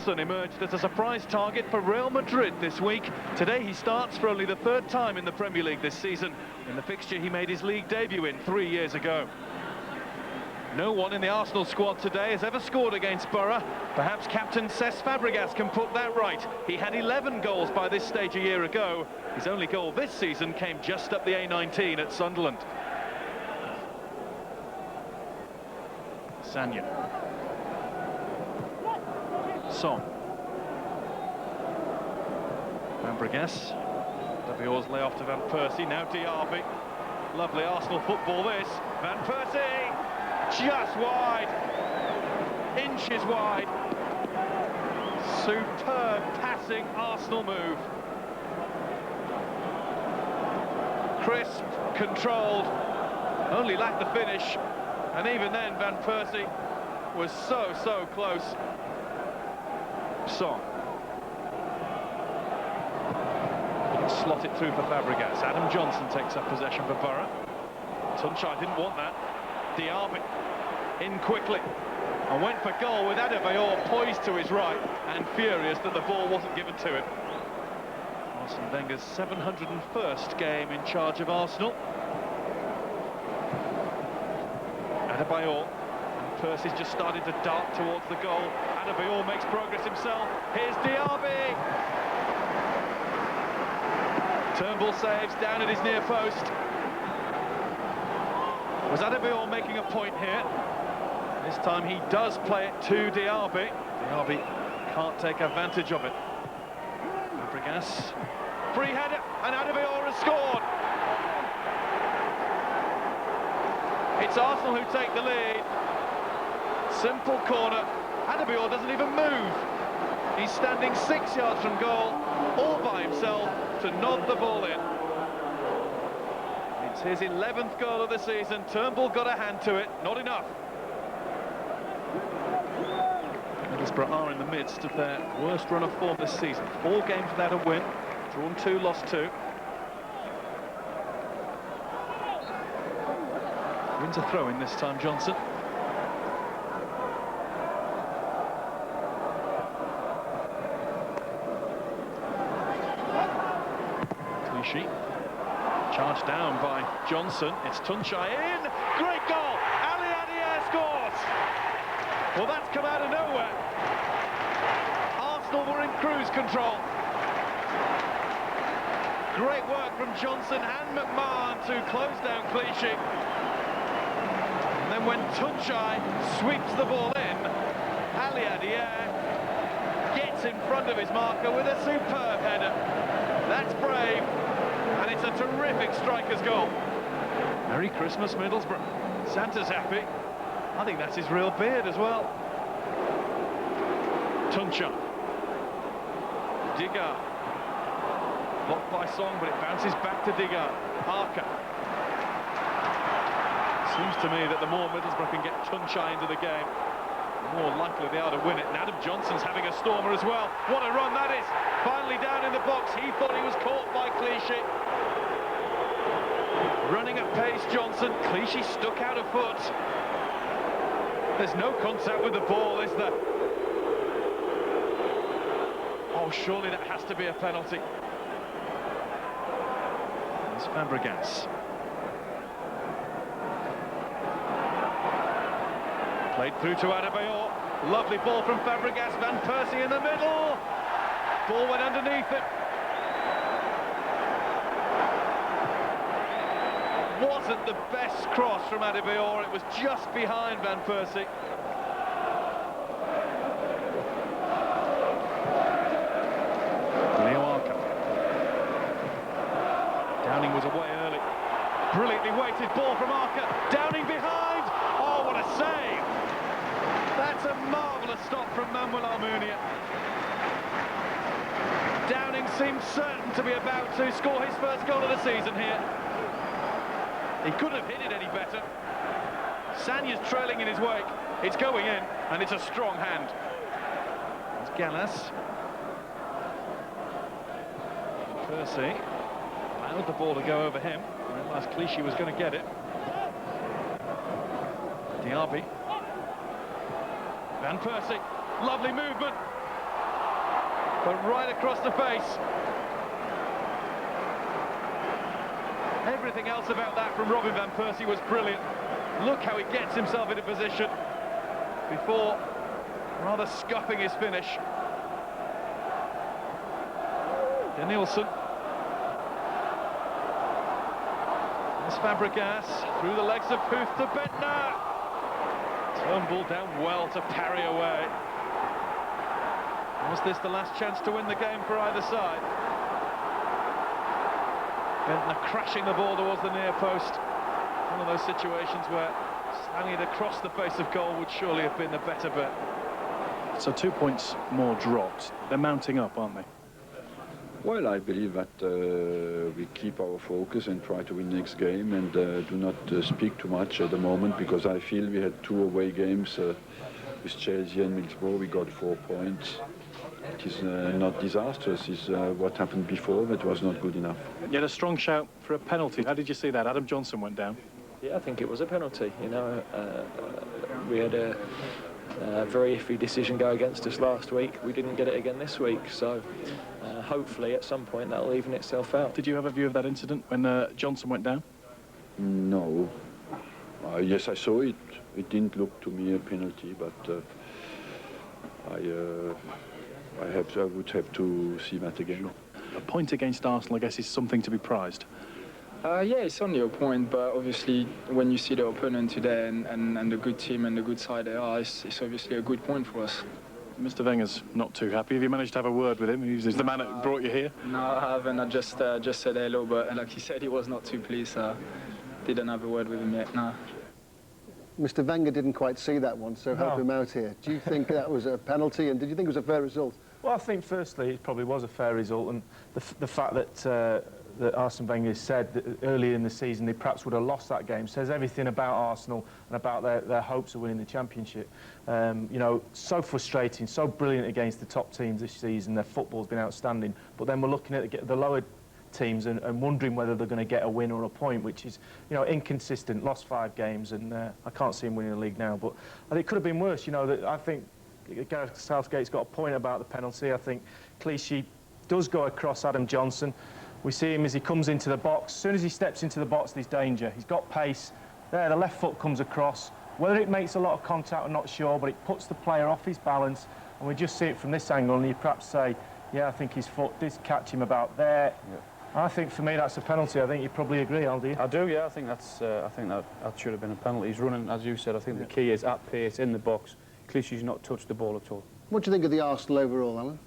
Emerged as a surprise target for Real Madrid this week. Today he starts for only the third time in the Premier League this season. In the fixture he made his league debut in 3 years ago. No one in the Arsenal squad today has ever scored against Borough. Perhaps captain Cesc Fabregas can put that right. He had 11 goals by this stage a year ago. His only goal this season came just up the A19 at Sunderland. Sanya. Song. Fabregas. Davior's layoff to Van Persie, now Diaby. Lovely Arsenal football this. Van Persie! Just wide. Inches wide. Superb passing Arsenal move. Crisp, controlled, only lacked the finish. And even then Van Persie was so close. Song. Slot it through for Fabregas. Adam Johnson takes up possession for Borough. Tunchai didn't want that. Diaby in quickly and went for goal with Adebayor poised to his right and furious that the ball wasn't given to him. Arsene Wenger's 701st game in charge of Arsenal. Adebayor. Percy's just started to dart towards the goal. Adebayor makes progress himself. Here's Diaby. Turnbull saves down at his near post. Was Adebayor making a point here? This time he does play it to Diaby. Diaby can't take advantage of it. Fabregas. Free header, and Adebayor has scored. It's Arsenal who take the lead. Simple corner. Adebayor doesn't even move. He's standing 6 yards from goal, all by himself, to nod the ball in. It's his 11th goal of the season. Turnbull got a hand to it, not enough. Middlesbrough are in the midst of their worst run of form this season. 4 games without a win, drawn 2, lost 2. Wins a throw-in this time, Johnson. Charged down by Johnson. It's Tunchai in. Great goal. Ali Adier scores. Well, that's come out of nowhere. Arsenal were in cruise control. Great work from Johnson and McMahon to close down Clichy. And then when Tunchai sweeps the ball in, Ali Adier gets in front of his marker with a superb header. That's brave. And it's a terrific striker's goal. Merry Christmas, Middlesbrough. Santa's happy. I think that's his real beard as well. Tunchai. Digard. Blocked by Song, but it bounces back to Digard. Parker. Seems to me that the more Middlesbrough can get Tunchai into the game, the more likely they are to win it. And Adam Johnson's having a stormer as well. What a run that is. Finally down in the box. He thought he was caught by Clichy. Running at pace, Johnson. Clichy stuck out a foot. There's no contact with the ball, is there? Oh, surely that has to be a penalty. There's Fabregas. Played through to Adebayor. Lovely ball from Fabregas. Van Persie in the middle. Ball went underneath it. Wasn't the best cross from Adebayor. It was just behind Van Persie. Downing was away early. Brilliantly weighted ball from Arca. Downing behind. Oh, what a save! That's a marvellous stop from Manuel Almunia. Downing seemed certain to be about to score his first goal of the season here. He couldn't have hit it any better. Sanya's trailing in his wake. It's going in, and it's a strong hand. It's Gallas. Percy allowed the ball to go over him. Realised Clichy was going to get it. Diaby. Van Persie. Lovely movement. but right across the face. Everything else about that from Robin van Persie was brilliant. Look how he gets himself into position before rather scuffing his finish. Danielson. There's Fabregas through the legs of Huth to Bentner. Turnbull down well to parry away. Was this the last chance to win the game for either side? Bentner crashing the ball towards the near post. One of those situations where slanging it across the face of goal would surely have been the better bet. So 2 points more dropped. They're mounting up, aren't they? Well, I believe that we keep our focus and try to win next game, and do not speak too much at the moment, because I feel we had 2 away games with Chelsea and Middlesbrough. We got 4 points. It is not disastrous. It's what happened before that was not good enough. You had a strong shout for a penalty. How did you see that? Adam Johnson went down. Yeah, I think it was a penalty. You know, we had a very iffy decision go against us last week. We didn't get it again this week, so hopefully at some point that'll even itself out. Did you have a view of that incident when Johnson went down? No. Yes, I saw it. It didn't look to me a penalty, but I would have to see that again. A point against Arsenal, I guess, is something to be prized. Yeah, it's only a point, but obviously when you see the opponent today and the good team and the good side they are, it's obviously a good point for us. Mr. Wenger's not too happy. Have you managed to have a word with him? He's the man that brought you here. No, I haven't. I just said hello, but like he said, he was not too pleased, so didn't have a word with him yet, no. Mr. Wenger didn't quite see that one, so help him out here. Do you think that was a penalty, and did you think it was a fair result? Well, I think firstly it probably was a fair result, and the fact that that Arsene Wenger said that earlier in the season they perhaps would have lost that game says everything about Arsenal and about their hopes of winning the Championship. You know, so frustrating, so brilliant against the top teams this season. Their football's been outstanding, but then we're looking at the lower teams and wondering whether they're going to get a win or a point, which is, you know, inconsistent. Lost 5 games, and I can't see him winning the league now. But I think it could have been worse. You know, that I think Gareth Southgate's got a point about the penalty. I think Clichy does go across Adam Johnson. We see him as he comes into the box. As soon as he steps into the box, there's danger. He's got pace. There, the left foot comes across. Whether it makes a lot of contact, I'm not sure, but it puts the player off his balance. And we just see it from this angle, and you perhaps say, yeah, I think his foot did catch him about there. Yeah. I think for me that's a penalty. I think you probably agree, Aldi. I do, yeah. I think that should have been a penalty. He's running, as you said. I think the key is at pace in the box. Clichy's not touched the ball at all. What do you think of the Arsenal overall, Alan?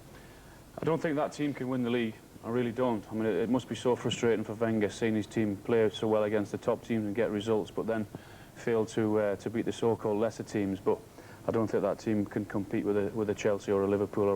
I don't think that team can win the league. I really don't. I mean, it must be so frustrating for Wenger seeing his team play so well against the top teams and get results, but then fail to beat the so-called lesser teams. But I don't think that team can compete with a Chelsea or a Liverpool.